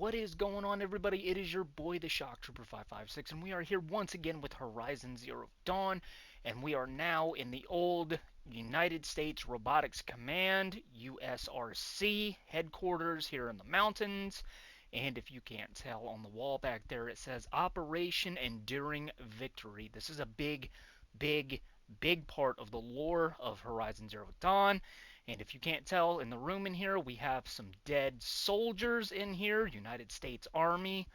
What is going on, everybody? It is your boy, the Shock Trooper 556, and we are here once again with Horizon Zero Dawn, and we are now in the old United States Robotics Command, USRC, headquarters here in the mountains. And if you can't tell on the wall back there, it says Operation Enduring Victory. This is a big part of the lore of Horizon Zero Dawn. And if you can't tell, in the room in here, we have some dead soldiers in here, United States Army.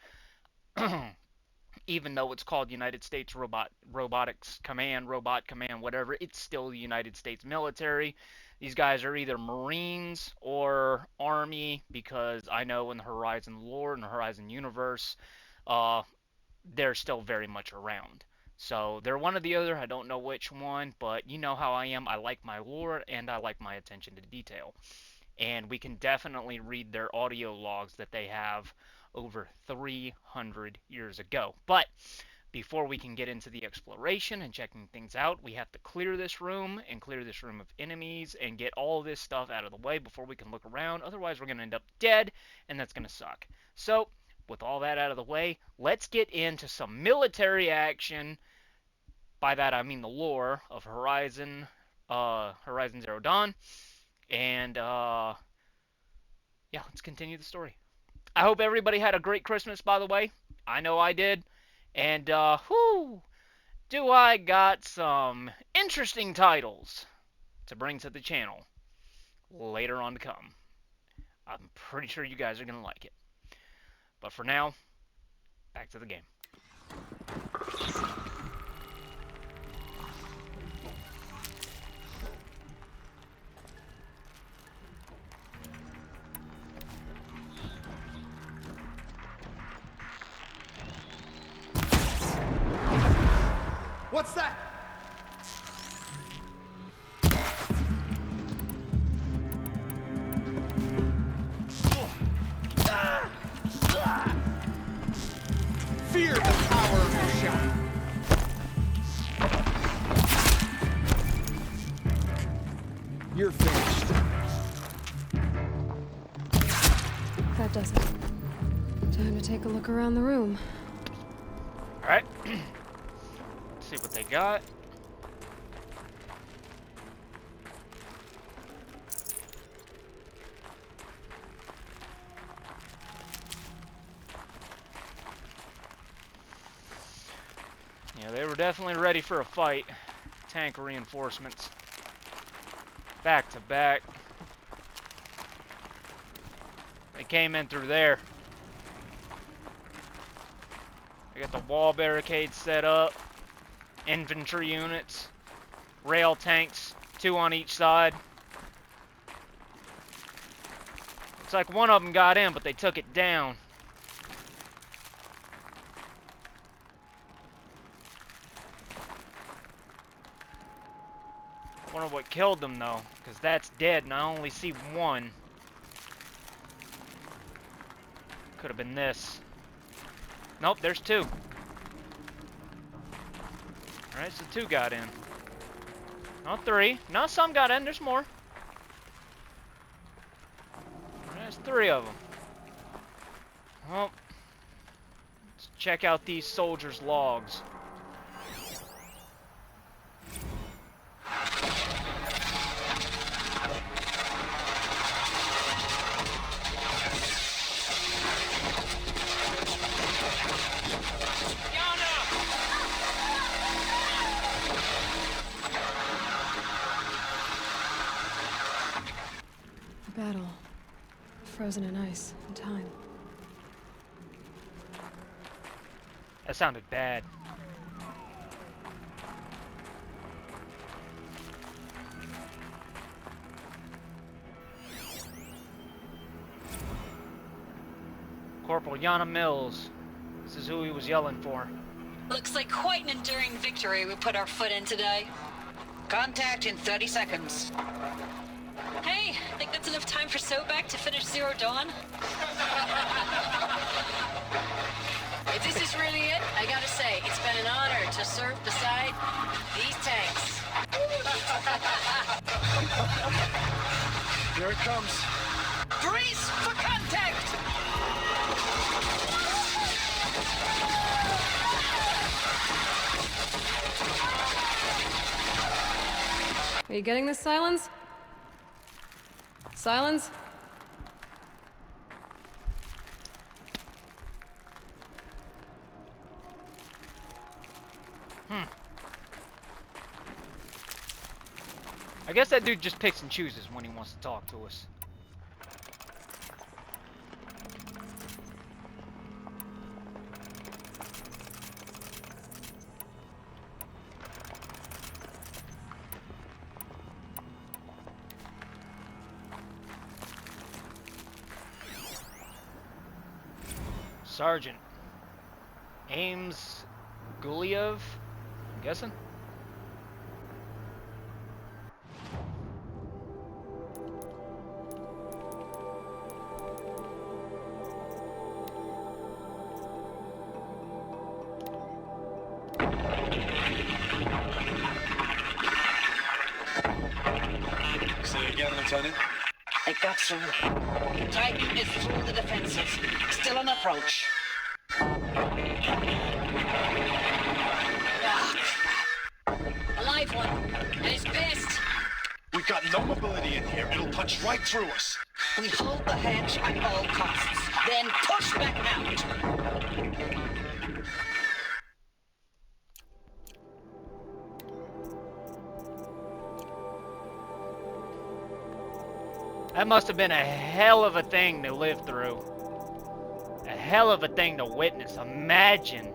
Even though it's called United States Robotics Command, Robot Command, whatever, it's still the United States military. These guys are either Marines or Army, because I know in the Horizon lore, in the Horizon universe, they're still very much around. So they're one or the other, I don't know which one, but you know how I am. I like my lore and I like my attention to detail. And we can definitely read their audio logs that they have over 300 years ago. But before we can get into the exploration and checking things out, we have to clear this room and clear this room of enemies and get all this stuff out of the way before we can look around. Otherwise, we're going to end up dead, and that's going to suck. So, with all that out of the way, let's get into some military action. By that I mean the lore of Horizon Zero Dawn. And yeah, let's continue the story. I hope everybody had a great Christmas, by the way. I know I did. And whoo, do I got some interesting titles to bring to the channel later on to come. I'm pretty sure you guys are going to like it. But for now, back to the game. What's that? Fear the power of your shadow. You're finished. That does it. Time to take a look around the room. Alright. See what they got. Yeah, they were definitely ready for a fight. Tank reinforcements. Back to back. They came in through there. They got the wall barricades set up. Infantry units, rail tanks, 2 on each side. Looks like one of them got in, but they took it down. Wonder what killed them though, because that's dead and I only see one. Could have been this. Nope, there's 2. Alright, so 2 got in. Not 3. No, some got in. There's more. There's 3 of them. Well, let's check out these soldiers' logs. Battle. Frozen in ice and time. That sounded bad. Corporal Yana Mills. This is who he was yelling for. Looks like quite an enduring victory we put our foot in today. Contact in 30 seconds. Hey, think that's enough time for Sobek to finish Zero Dawn? If this is really it, I gotta say, it's been an honor to serve beside these tanks. Here it comes. Brace for contact! you getting this, Silence? Silence? I guess that dude just picks and chooses when he wants to talk to us. Sergeant Ames Guliev, I'm guessing. Say it again, Lieutenant. It got through. Titan is through the defenses. Still on approach. Ah, crap. A live one. And he's pissed. We've got no mobility in here. It'll punch right through us. We hold the hedge at all costs, then push back out. That must have been a hell of a thing to live through. A hell of a thing to witness. Imagine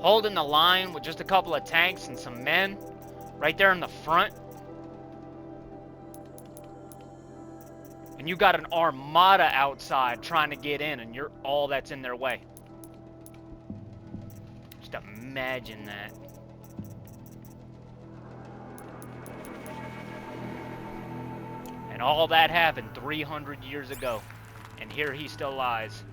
holding the line with just a couple of tanks and some men right there in the front. And you got an armada outside trying to get in, and you're all that's in their way. Just imagine that. And all that happened 300 years ago. And here he still lies.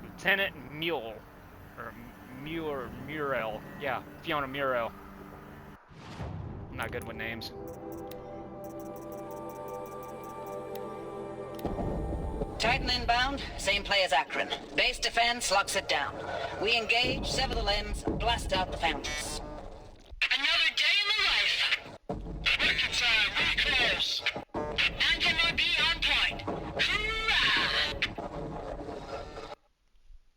Lieutenant Mule. Or Murel. Yeah, Fiona Murel. I'm not good with names. Titan inbound, same play as Akron. Base defense locks it down. We engage, sever the limbs, blast out the foundries. Another day in the life. Working time, very close. Engine will be on point. Hoorah!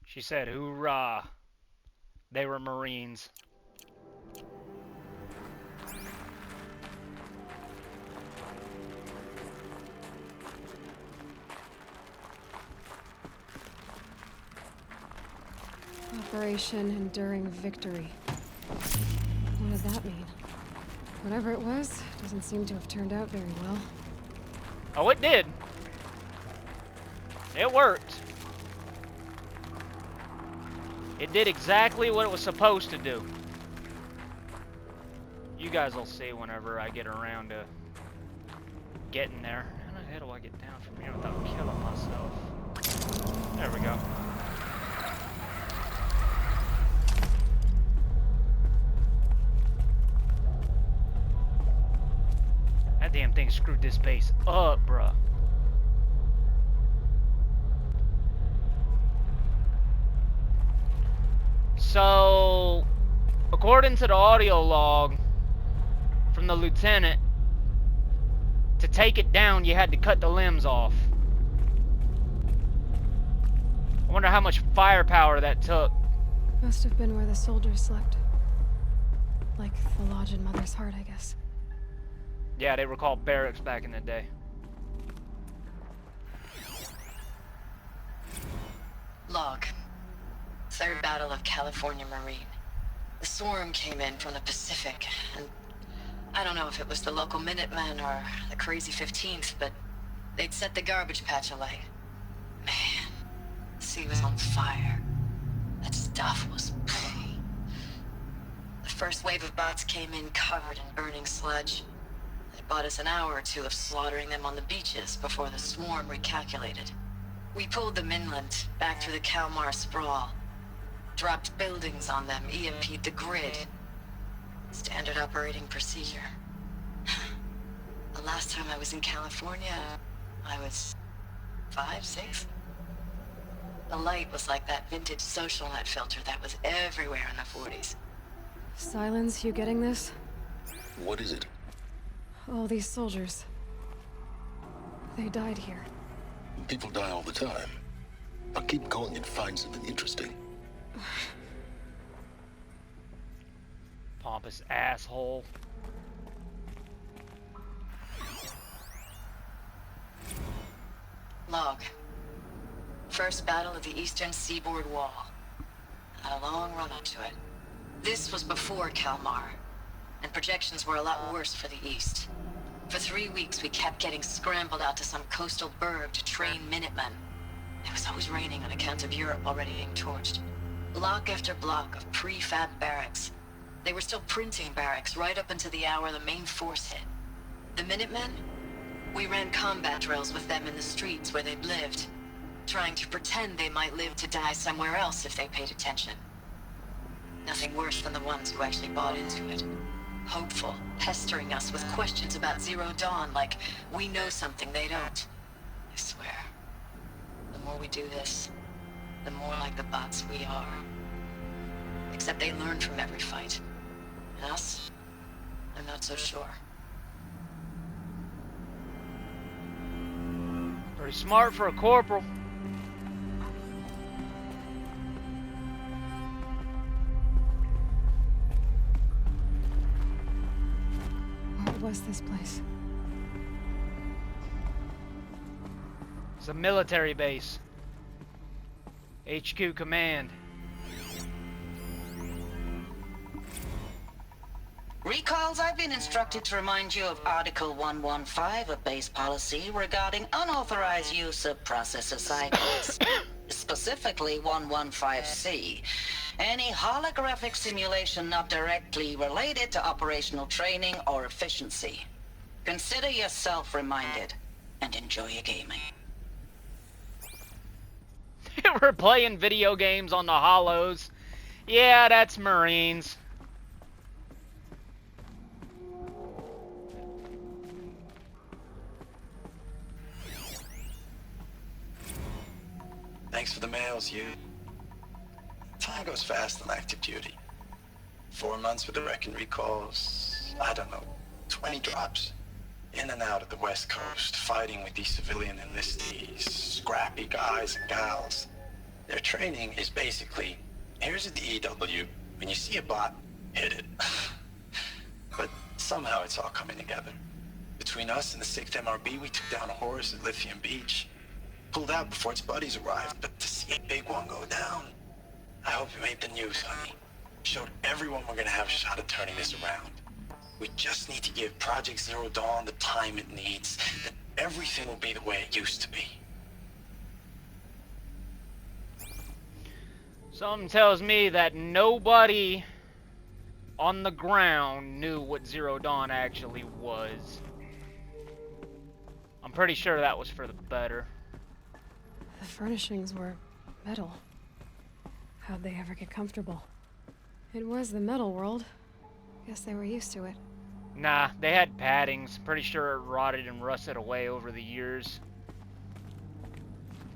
She said, hoorah. They were Marines. Operation Enduring Victory. What did that mean? Whatever it was, doesn't seem to have turned out very well. Oh, it did. It worked. It did exactly what it was supposed to do. You guys will see whenever I get around to getting there. How the hell do I get down from here without killing myself? There we go. That damn thing screwed this base up, bruh. So, according to the audio log from the lieutenant, to take it down, you had to cut the limbs off. I wonder how much firepower that took. Must have been where the soldiers slept. Like the lodge in Mother's Heart, I guess. Yeah, they were called barracks back in the day. Log. Third Battle of California Marine. The swarm came in from the Pacific, and I don't know if it was the local Minutemen or the crazy 15th, but they'd set the garbage patch alight. Man, the sea was on fire. That stuff was pain. The first wave of bots came in covered in burning sludge. It bought us an hour or two of slaughtering them on the beaches before the swarm recalculated. We pulled them inland, back through the Kalmar sprawl. Dropped buildings on them, EMP'd the grid. Standard operating procedure. The last time I was in California, I was 5, 6? The light was like that vintage social net filter that was everywhere in the 40s. Silence, you getting this? What is it? All these soldiers. They died here. People die all the time. I'll keep going and find something interesting. Pompous asshole. Log. First battle of the eastern seaboard wall. Had a long run up to it. This was before Kalmar, and projections were a lot worse for the east. For 3 weeks, we kept getting scrambled out to some coastal burg to train Minutemen. It was always raining on account of Europe already being torched. Block after block of prefab barracks. They were still printing barracks right up until the hour the main force hit. The Minutemen? We ran combat drills with them in the streets where they'd lived, trying to pretend they might live to die somewhere else if they paid attention. Nothing worse than the ones who actually bought into it. Hopeful, pestering us with questions about Zero Dawn like we know something they don't. I swear, the more we do this, the more like the bots we are. Except they learn from every fight. And us? I'm not so sure. Pretty smart for a corporal. What was this place? It's a military base. HQ command. Recalls, I've been instructed to remind you of Article 115 of base policy regarding unauthorized use of processor cycles. Specifically 115C. Any holographic simulation not directly related to operational training or efficiency. Consider yourself reminded and enjoy your gaming. We're playing video games on the Hollows. Yeah, that's Marines. Thanks for the mails, you. Time goes fast on active duty. 4 months with the wrecking recalls, I don't know, 20 drops. In and out of the West Coast, fighting with these civilian enlistees, scrappy guys and gals. Their training is basically, here's a DEW, when you see a bot, hit it. But somehow it's all coming together. Between us and the 6th MRB, we took down a horse at Lithium Beach. Pulled out before its buddies arrived, but to see a big one go down, I hope you made the news, honey. Showed everyone we're gonna have a shot at turning this around. We just need to give Project Zero Dawn the time it needs, then everything will be the way it used to be. Something tells me that nobody on the ground knew what Zero Dawn actually was. I'm pretty sure that was for the better. The furnishings were metal. How'd they ever get comfortable? It was the metal world. Guess they were used to it. Nah, they had paddings. Pretty sure it rotted and rusted away over the years.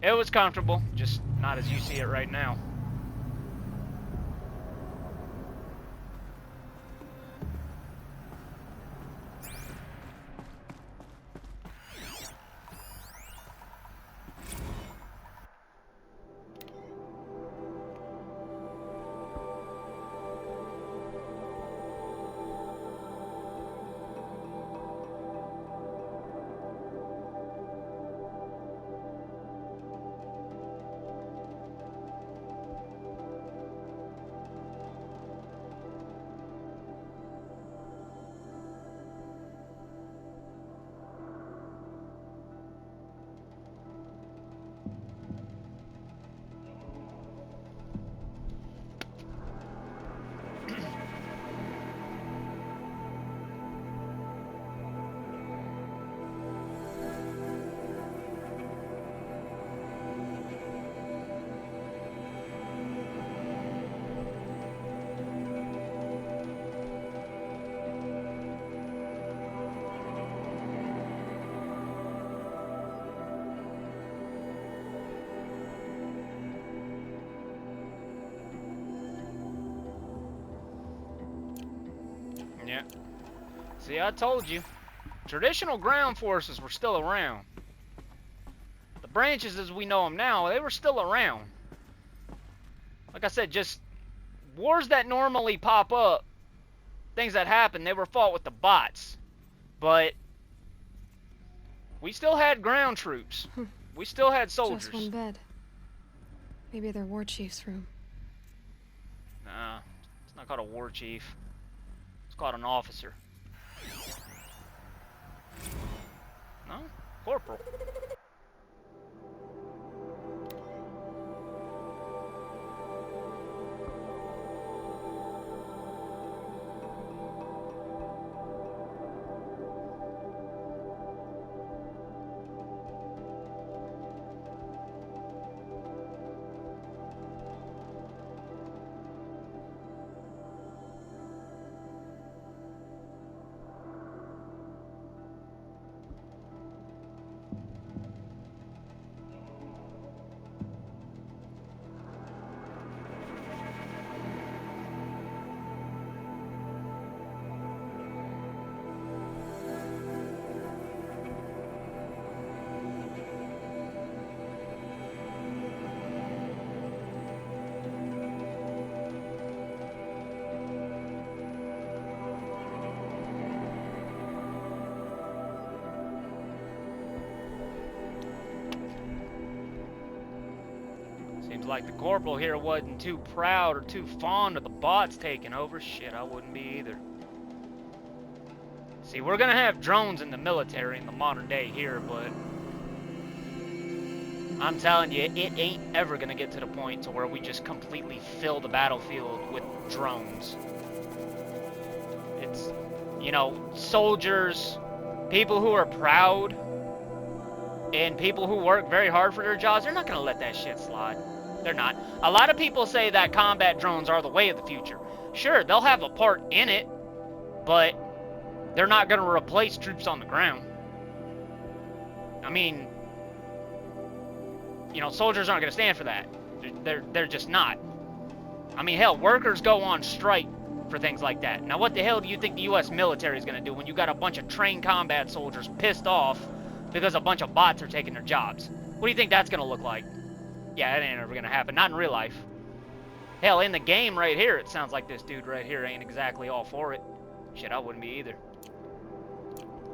It was comfortable, just not as you see it right now. Yeah. See, I told you. Traditional ground forces were still around. The branches as we know them now, they were still around. Like I said, just wars that normally pop up, things that happen, they were fought with the bots. But we still had ground troops. We still had soldiers. Just one bed. Maybe their war chief's room. Nah, it's not called a war chief. It's called an officer. No? Corporal. Seems like the corporal here wasn't too proud or too fond of the bots taking over. Shit, I wouldn't be either. See, we're gonna have drones in the military in the modern day here, but I'm telling you, it ain't ever gonna get to the point to where we just completely fill the battlefield with drones. It's, you know, soldiers, people who are proud, and people who work very hard for their jobs, they're not gonna let that shit slide. They're not. A lot of people say that combat drones are the way of the future. Sure, they'll have a part in it, but they're not going to replace troops on the ground. I mean, you know, soldiers aren't going to stand for that. They're just not. I mean, hell, workers go on strike for things like that. Now, what the hell do you think the U.S. military is going to do when you got a bunch of trained combat soldiers pissed off because a bunch of bots are taking their jobs? What do you think that's going to look like? Yeah, that ain't ever gonna happen. Not in real life. Hell, in the game right here, it sounds like this dude right here ain't exactly all for it. Shit, I wouldn't be either.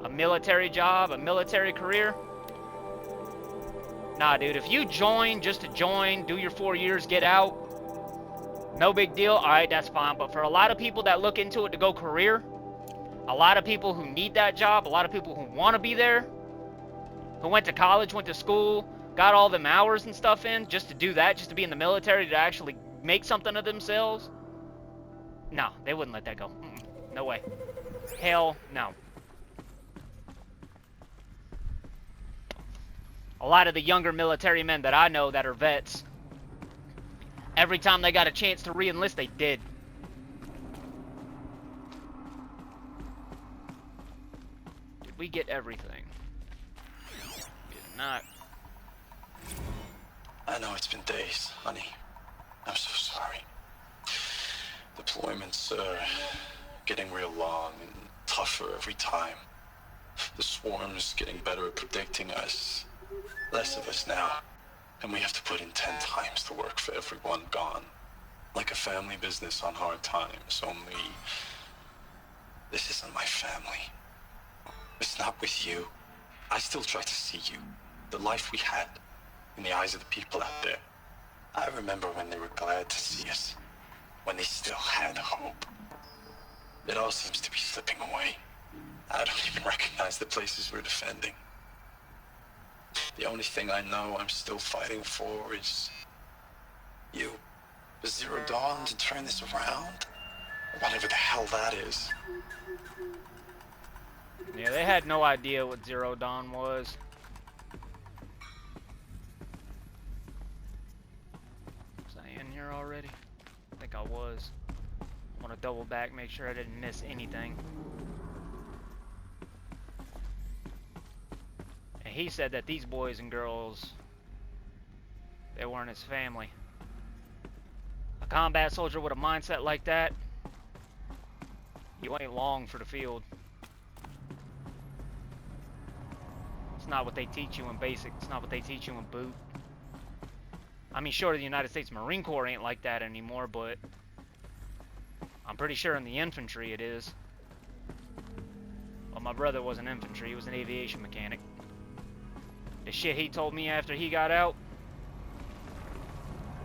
A military job, a military career? Nah, dude, if you join just to join, do your 4 years, get out, no big deal, alright, that's fine. But for a lot of people that look into it to go career, a lot of people who need that job, a lot of people who want to be there, who went to college, went to school, got all them hours and stuff in just to do that, just to be in the military, to actually make something of themselves. No, they wouldn't let that go. No way. Hell no. A lot of the younger military men that I know that are vets, every time they got a chance to re-enlist, they did. Did we get everything? We did not. I know it's been days, honey. I'm so sorry. Deployments are getting real long and tougher every time. The swarm's getting better at predicting us. Less of us now. And we have to put in 10 times the work for everyone gone. Like a family business on hard times, only this isn't my family. It's not with you. I still try to see you. The life we had. In the eyes of the people out there. I remember when they were glad to see us. When they still had hope. It all seems to be slipping away. I don't even recognize the places we're defending. The only thing I know I'm still fighting for is you. The Zero Dawn to turn this around? Whatever the hell that is. Yeah, they had no idea what Zero Dawn was. Here already? I think I was. I want to double back, make sure I didn't miss anything. And he said that these boys and girls, they weren't his family. A combat soldier with a mindset like that, You ain't long for the field. It's not what they teach you in basic. It's not what they teach you in boot. I mean, sure, the United States Marine Corps ain't like that anymore, but I'm pretty sure in the infantry it is. Well, my brother wasn't infantry, he was an aviation mechanic. The shit he told me after he got out,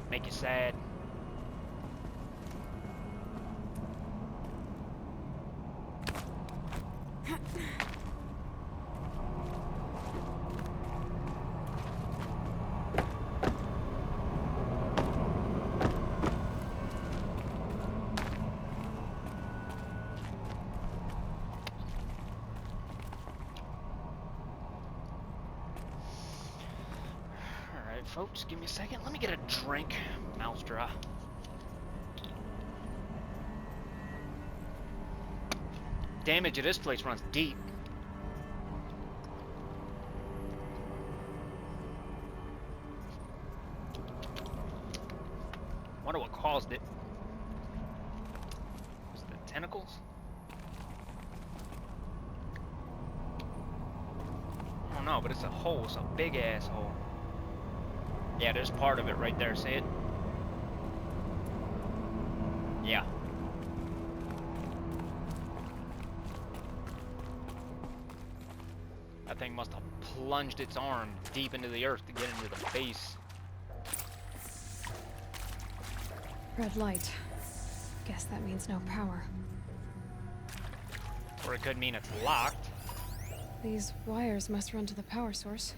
make you sad. Folks, give me a second. Let me get a drink. Mouth's dry. Damage of this place runs deep. Wonder what caused it. Was it the tentacles? I don't know, but it's a hole. It's a big ass hole. Yeah, there's part of it right there, see it? Yeah. That thing must have plunged its arm deep into the earth to get into the base. Red light. Guess that means no power. Or it could mean it's locked. These wires must run to the power source.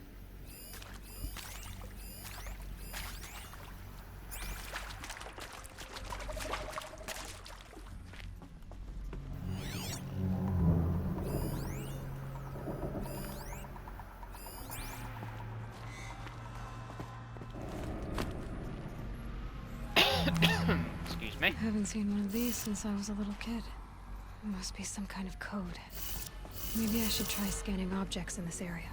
I haven't seen one of these since I was a little kid. It must be some kind of code. Maybe I should try scanning objects in this area.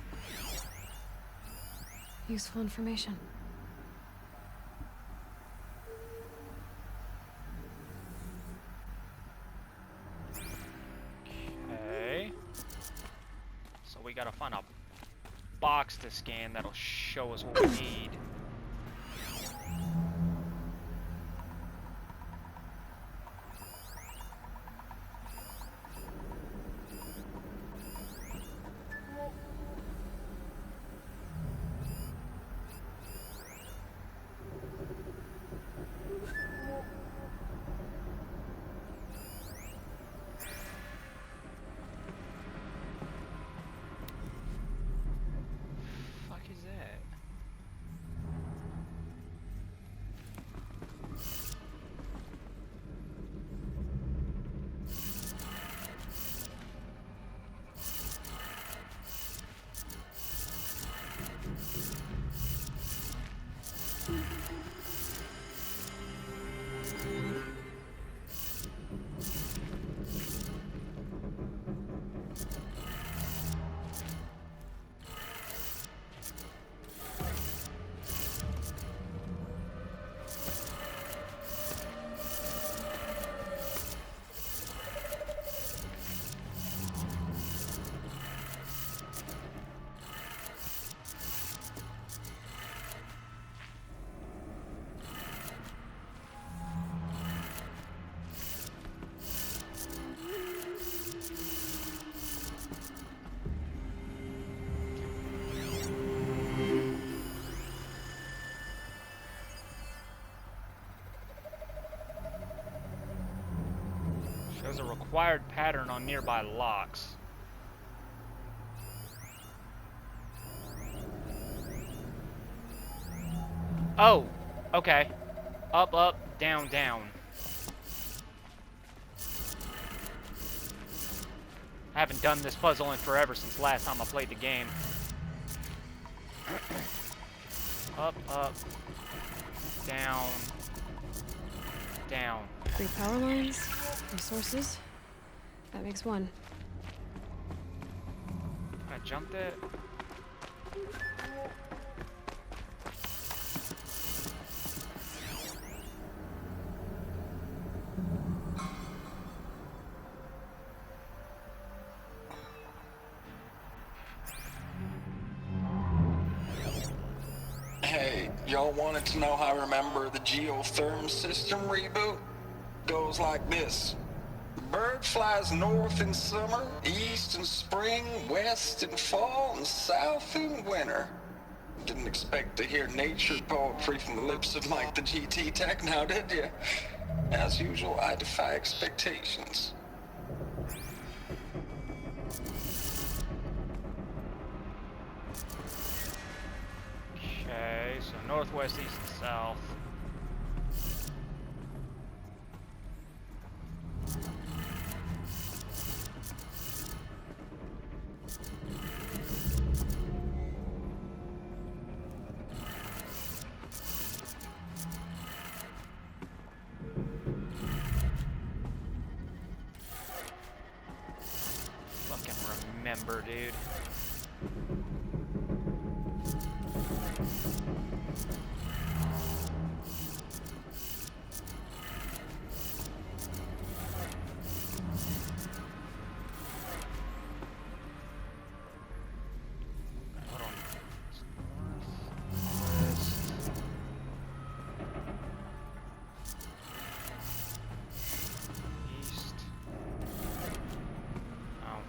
Useful information. Okay. So we gotta find a box to scan that'll show us what we need. Shows a required pattern on nearby locks. Oh, okay. Up, up, down, down. I haven't done this puzzle in forever since last time I played the game. Up, up, down, down. 3 power lines, 3 sources. That makes 1. Can I jump that? Hey, y'all wanted to know how I remember the geotherm system reboot? Goes like this. Bird flies north in summer, east in spring, west in fall, and south in winter. Didn't expect to hear nature poetry from the lips of Mike the GT Tech now, did you? As usual, I defy expectations. Okay, so northwest, east, and south. Fucking remember, dude. Hold on. North, west, east. Oh.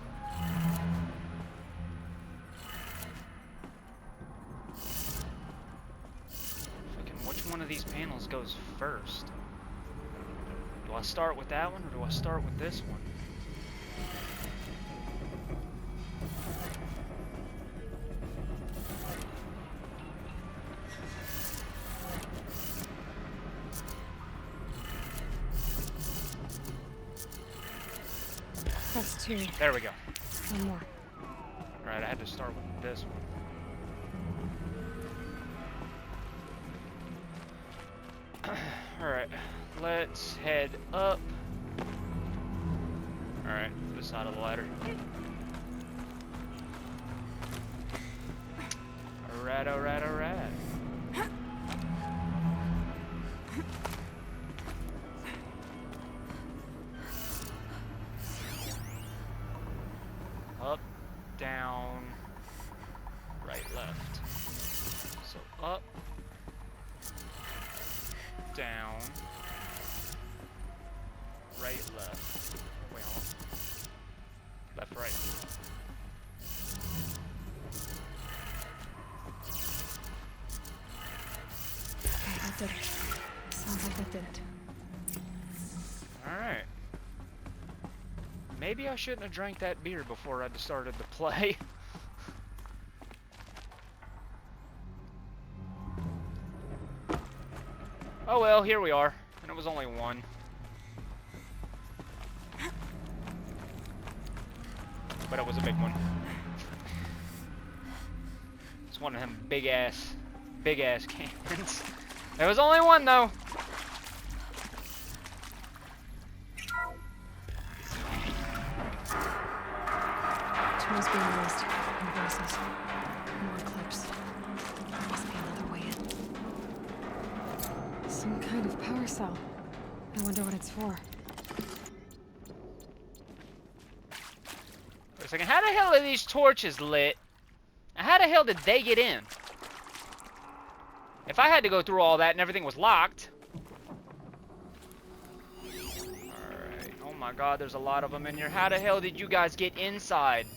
Fucking which one of these panels goes first? Do I start with that one or do I start with this one? That's two. There we go. One more. Alright, I had to start with this one. Alright, let's head up. Alright, this side of the ladder. Alright, alright, alright. Up, down, right, left. So up, down, right, left. Wait, hold on. Left, right. Okay, that did it. Sounds like that did it. Alright. Maybe I shouldn't have drank that beer before I started to play. Oh well, here we are. And it was only one. But it was a big one. It's one of them big ass cannons. There was only one though. Tools being released. And voices. More clips. There must be another way in. Some kind of power cell. I wonder what it's for. Wait a second, how the hell are these torches lit? And how the hell did they get in? If I had to go through all that and everything was locked. Alright, oh my god, there's a lot of them in here. How the hell did you guys get inside?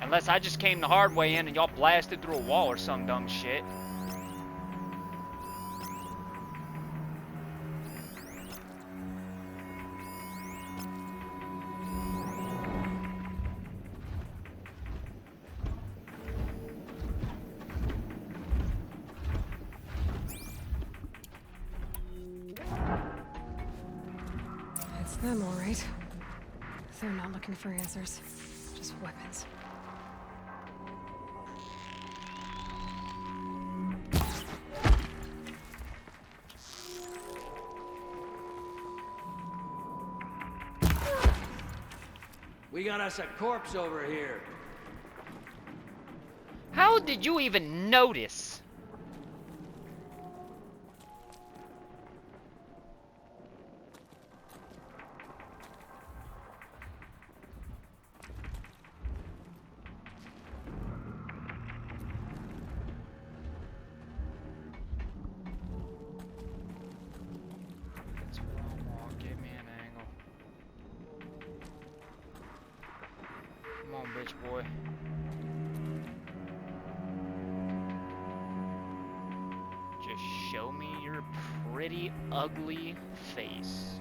Unless I just came the hard way in and y'all blasted through a wall or some dumb shit. It's them, all right. They're not looking for answers. Just weapons. We got us a corpse over here. How did you even notice? on, bitch boy. Just show me your pretty ugly face.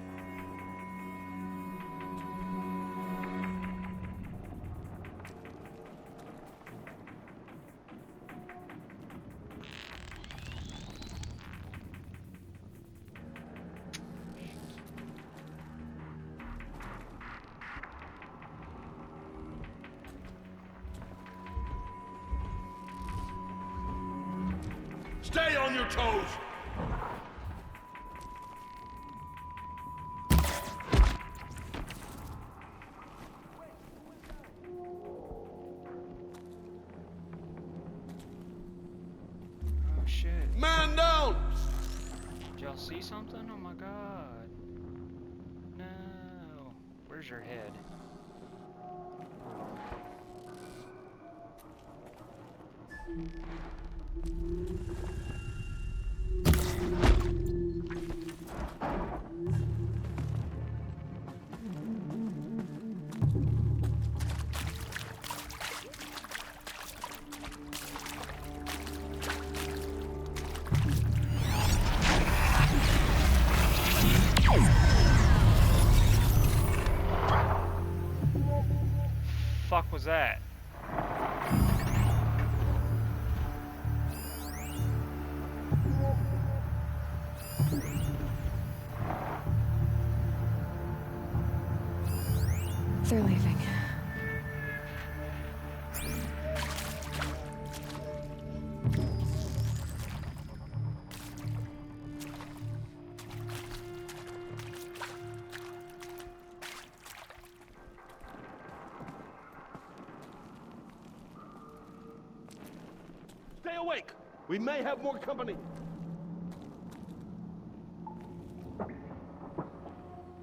Stay on your toes! Oh shit. Man down! Did y'all see something? Oh my god. No. Where's your head? Fuck was that? They're leaving. Stay awake! We may have more company.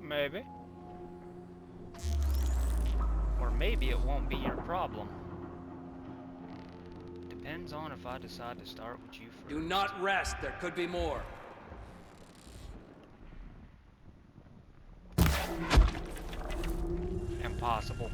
Maybe. Or maybe it won't be your problem. Depends on if I decide to start with you first. Do not rest. There could be more. Impossible.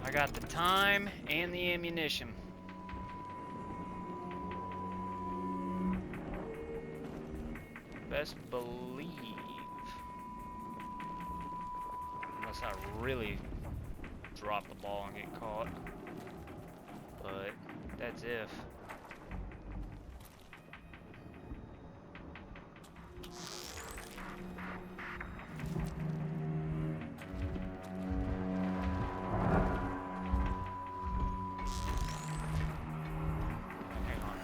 I got the time and the ammunition. Best believe. Unless I really drop the ball and get caught. But that's if. Hang on.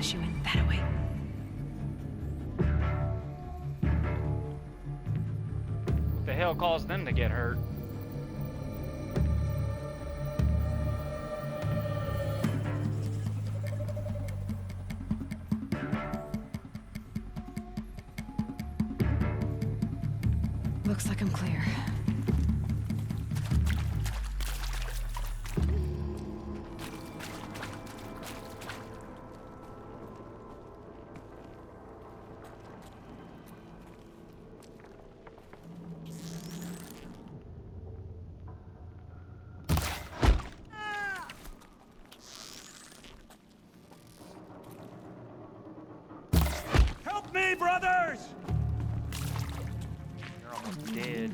She went that way. What the hell caused them to get hurt? Looks like I'm clear. Help me, brothers! You're on I'm dead.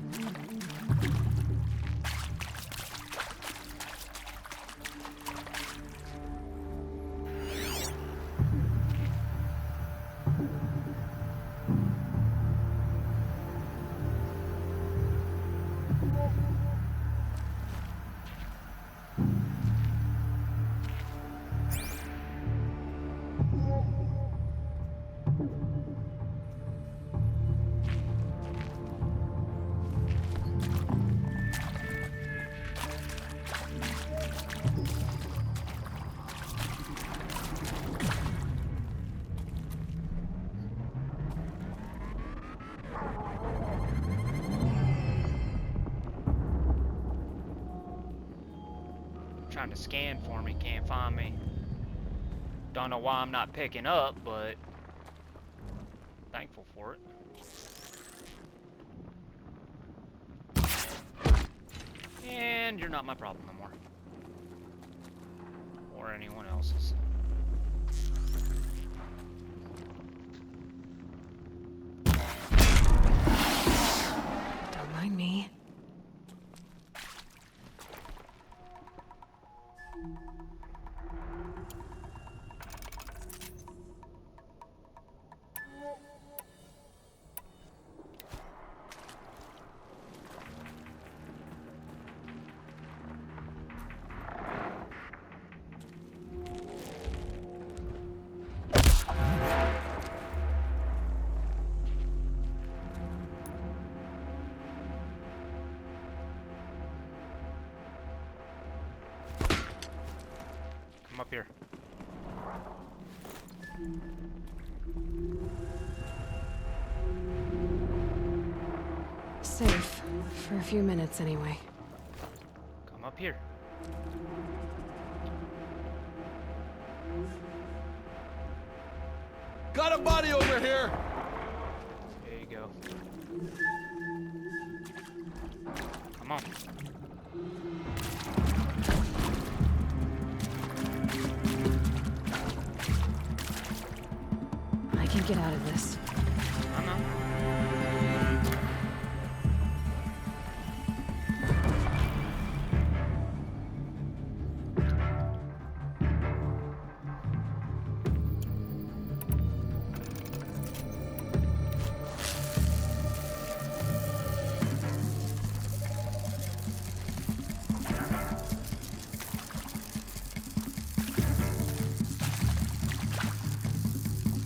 Trying to scan for me, can't find me. Don't know why I'm not picking up, but thankful for it. And you're not my problem no more. Or anyone else's. Don't mind me. Come up here. Safe. For a few minutes, anyway. Come up here. Got a body over here! There you go. Come on. I can get out of this. I know.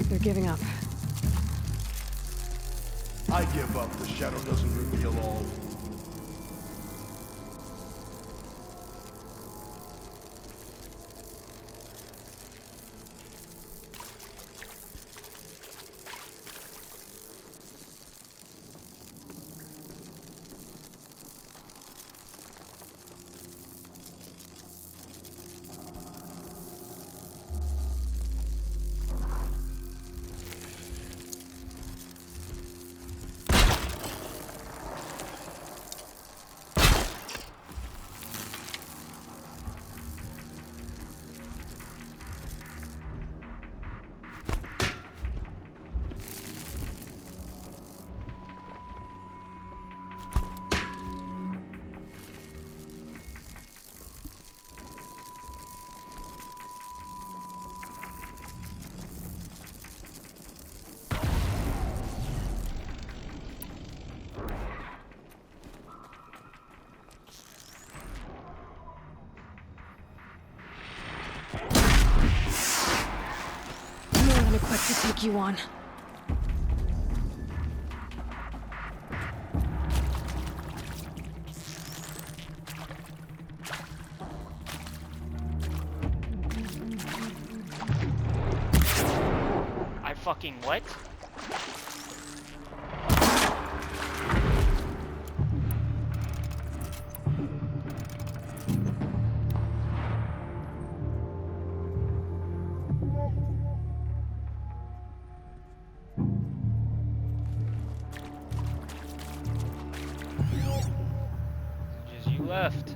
They're giving up. I give up. The shadow doesn't reveal all. More than equipped to take you on. I fucking what? Just you left.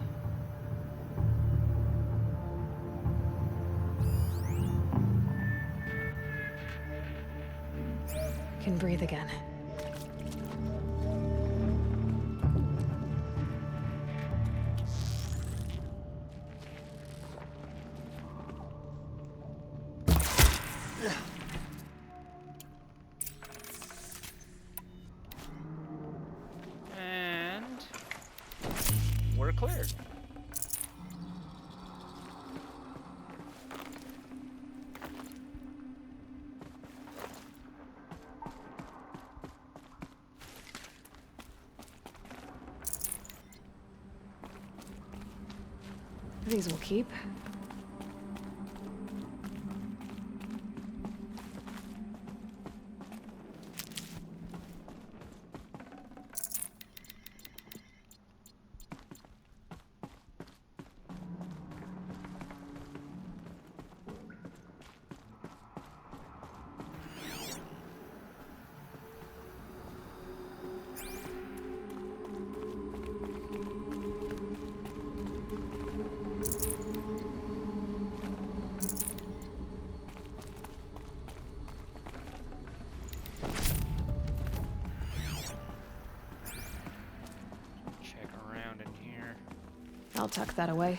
Can breathe again. cleared. These will keep. Check around in here. I'll tuck that away.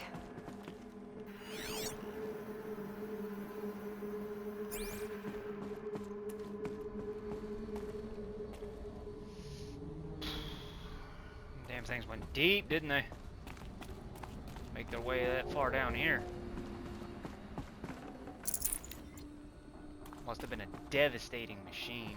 Damn things went deep, didn't they? Make their way that far down here. Must have been a devastating machine.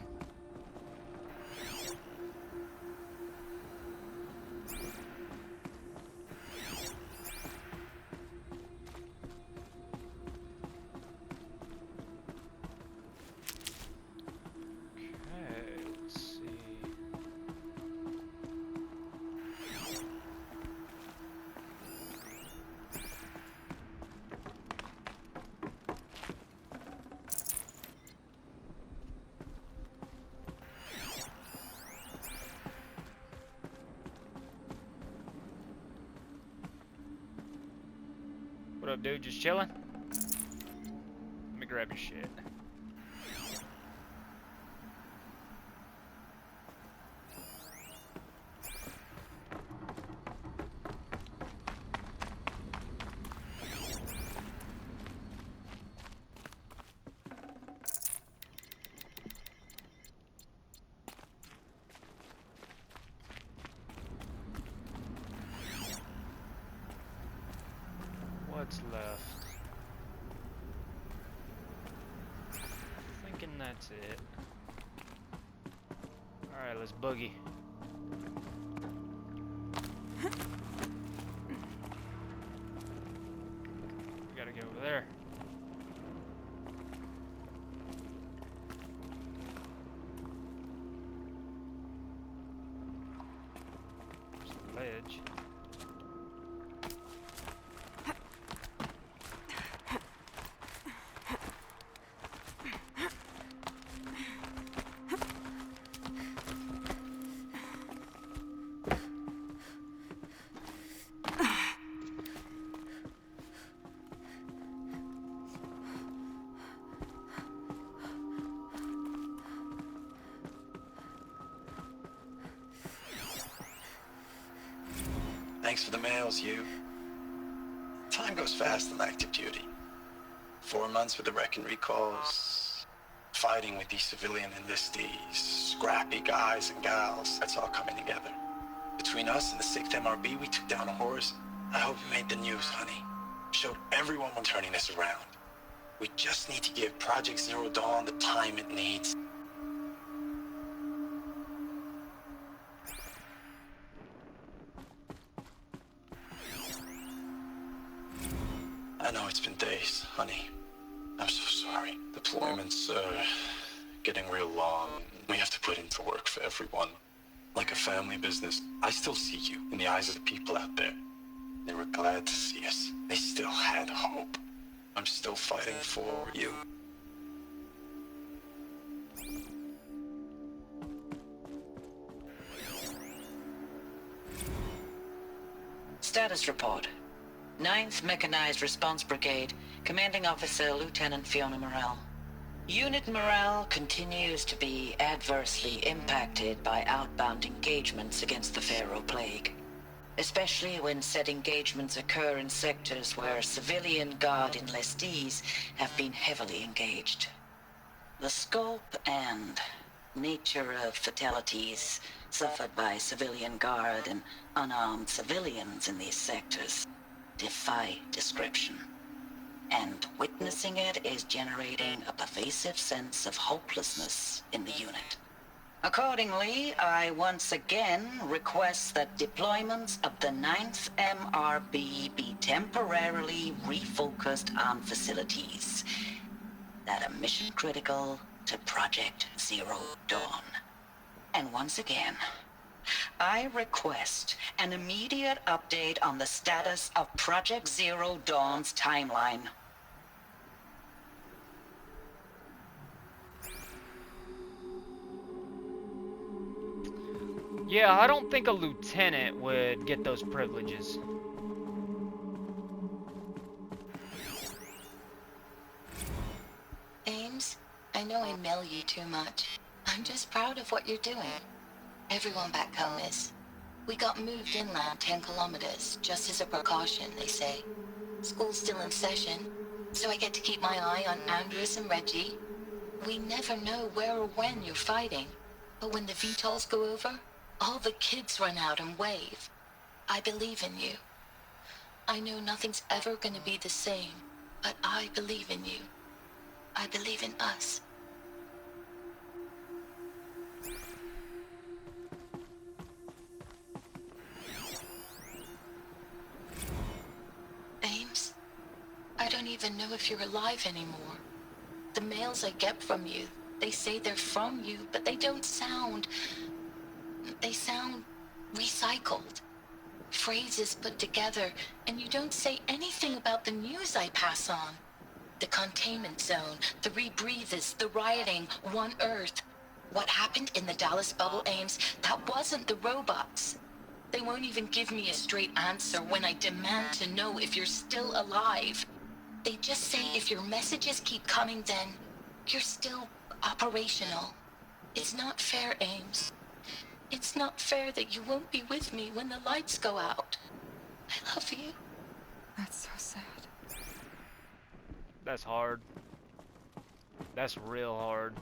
Okay, let's see. What up, dude? Just chilling? Let me grab your shit. What's left? Thinking that's it. Alright, let's boogie. We gotta get over there. There's a ledge. Thanks for the mails, you. Time goes fast on active duty. 4 months with the wreck and recalls, fighting with these civilian enlistees, scrappy guys and gals. That's all coming together. Between us and the 6th MRB, we took down a horse. I hope you made the news, honey. Showed everyone we're turning this around. We just need to give Project Zero Dawn the time it needs. I know it's been days, honey. I'm so sorry. Deployments are getting real long. We have to put in for work for everyone. Like a family business. I still see you in the eyes of the people out there. They were glad to see us. They still had hope. I'm still fighting for you. Status report. 9th Mechanized Response Brigade, Commanding Officer Lieutenant Fiona Morrell. Unit morale continues to be adversely impacted by outbound engagements against the Pharaoh Plague, especially when said engagements occur in sectors where civilian guard enlistees have been heavily engaged. The scope and nature of fatalities suffered by civilian guard and unarmed civilians in these sectors defy description. And witnessing it is generating a pervasive sense of hopelessness in the unit. Accordingly, I once again request that deployments of the 9th MRB be temporarily refocused on facilities that are mission critical to Project Zero Dawn. And once again, I request an immediate update on the status of Project Zero Dawn's timeline. Yeah, I don't think a lieutenant would get those privileges. Ames, I know I mail you too much. I'm just proud of what you're doing. Everyone back home is. We got moved inland 10 kilometers, just as a precaution, they say. School's still in session, so I get to keep my eye on Andres and Reggie. We never know where or when you're fighting, but when the VTOLs go over, all the kids run out and wave. I believe in you. I know nothing's ever gonna be the same, but I believe in you. I believe in us. Ames, I don't even know if you're alive anymore. The mails I get from you, they say they're from you, but they don't sound... They sound recycled. Phrases put together, and you don't say anything about the news I pass on. The containment zone, the rebreathers, the rioting, One Earth. What happened in the Dallas bubble, Ames, that wasn't the robots. They won't even give me a straight answer when I demand to know if you're still alive. They just say if your messages keep coming, then you're still operational. It's not fair, Ames. It's not fair that you won't be with me when the lights go out. I love you. That's so sad. That's hard. That's real hard.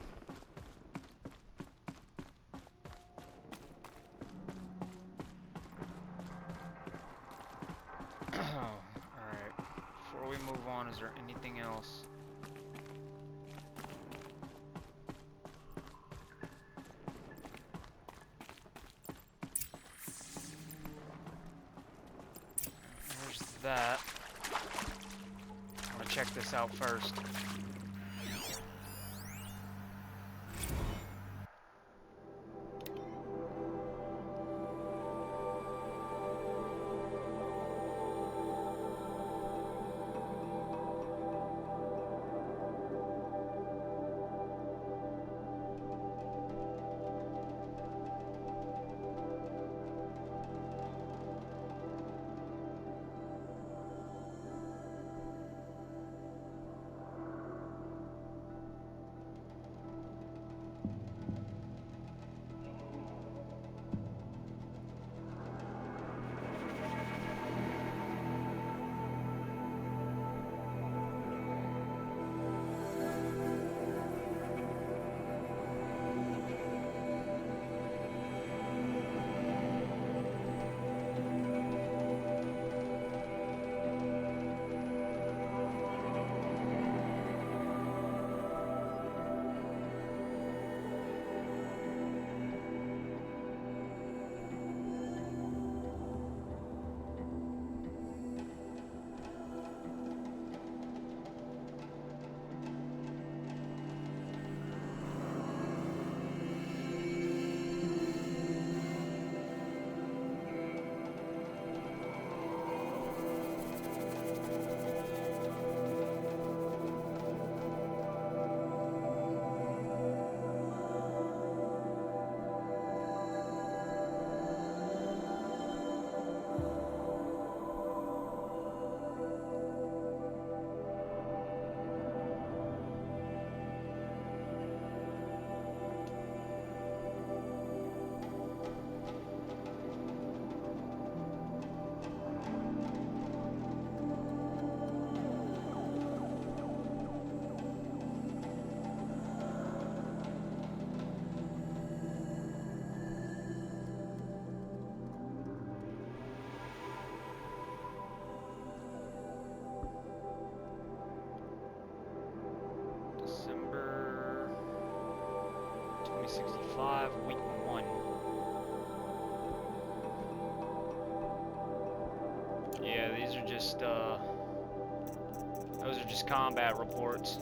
Alright. Before we move on, is there anything else? There's that. I'm gonna check this out first. 2065, week 1. Yeah, these are just, those are just combat reports.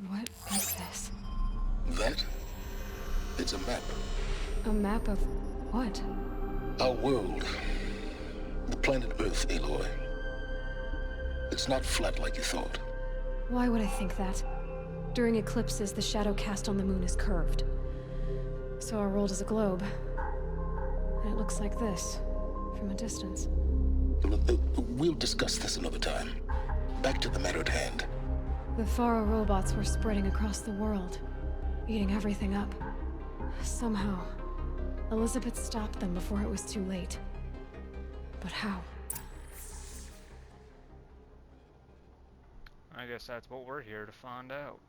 What is this? That? It's a map. A map of what? Our world. The planet Earth, Aloy. It's not flat like you thought. Why would I think that? During eclipses, the shadow cast on the moon is curved. So our world is a globe. And it looks like this, from a distance. We'll discuss this another time. Back to the matter at hand. The Faro robots were spreading across the world, eating everything up. Somehow, Elizabeth stopped them before it was too late. But how? I guess that's what we're here to find out.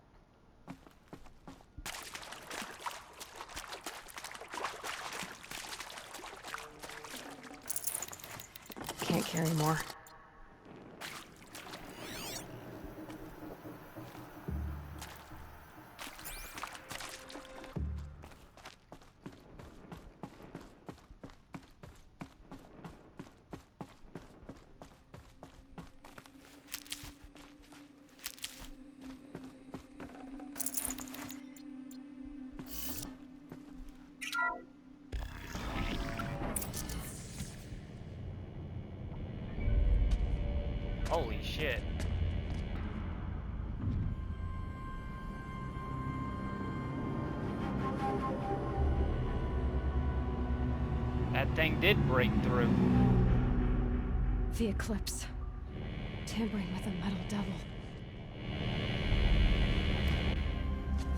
Can't carry more. Holy shit. That thing did break through. The eclipse. Tampering with a metal devil.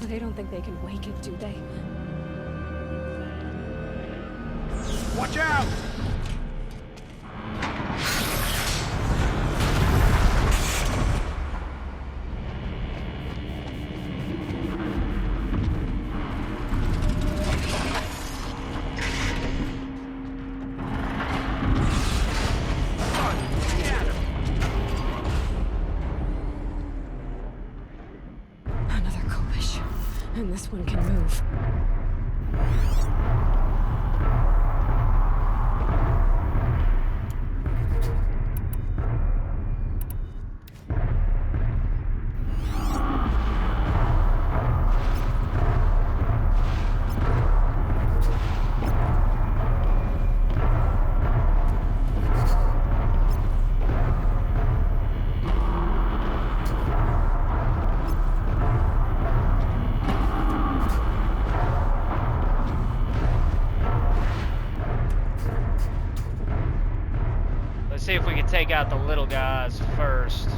They don't think they can wake it, do they? Watch out! Another coalition. And this one can move. Let's see if we can take out the little guys first.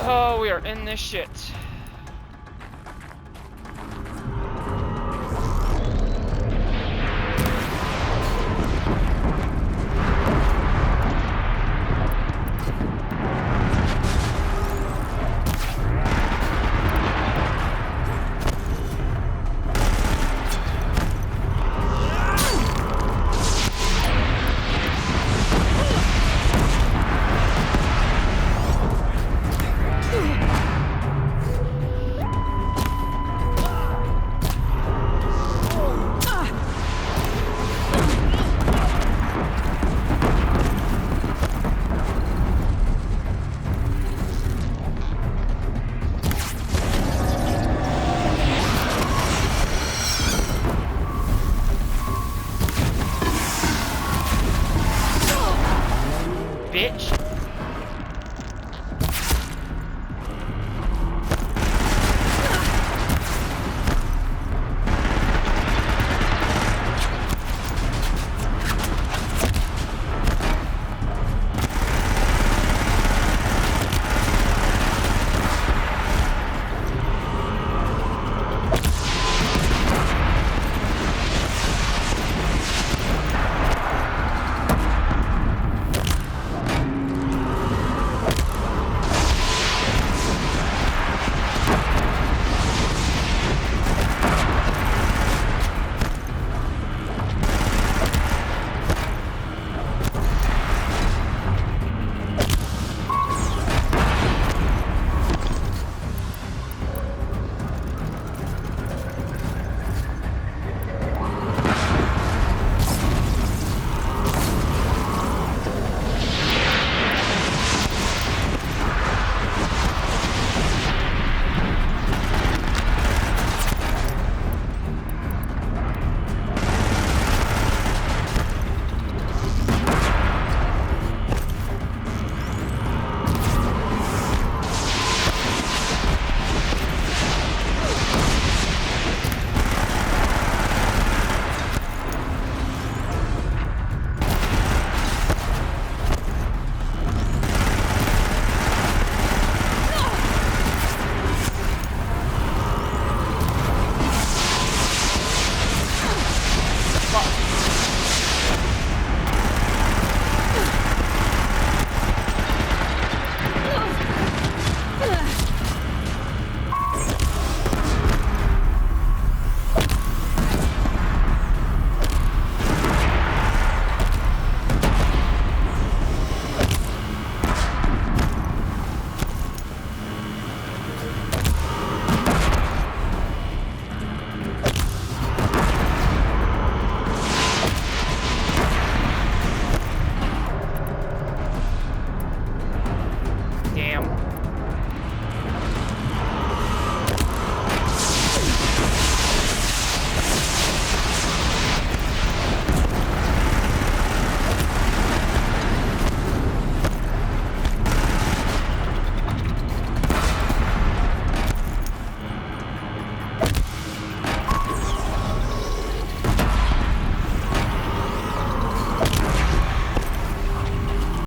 Oh, we are in this shit. Bitch.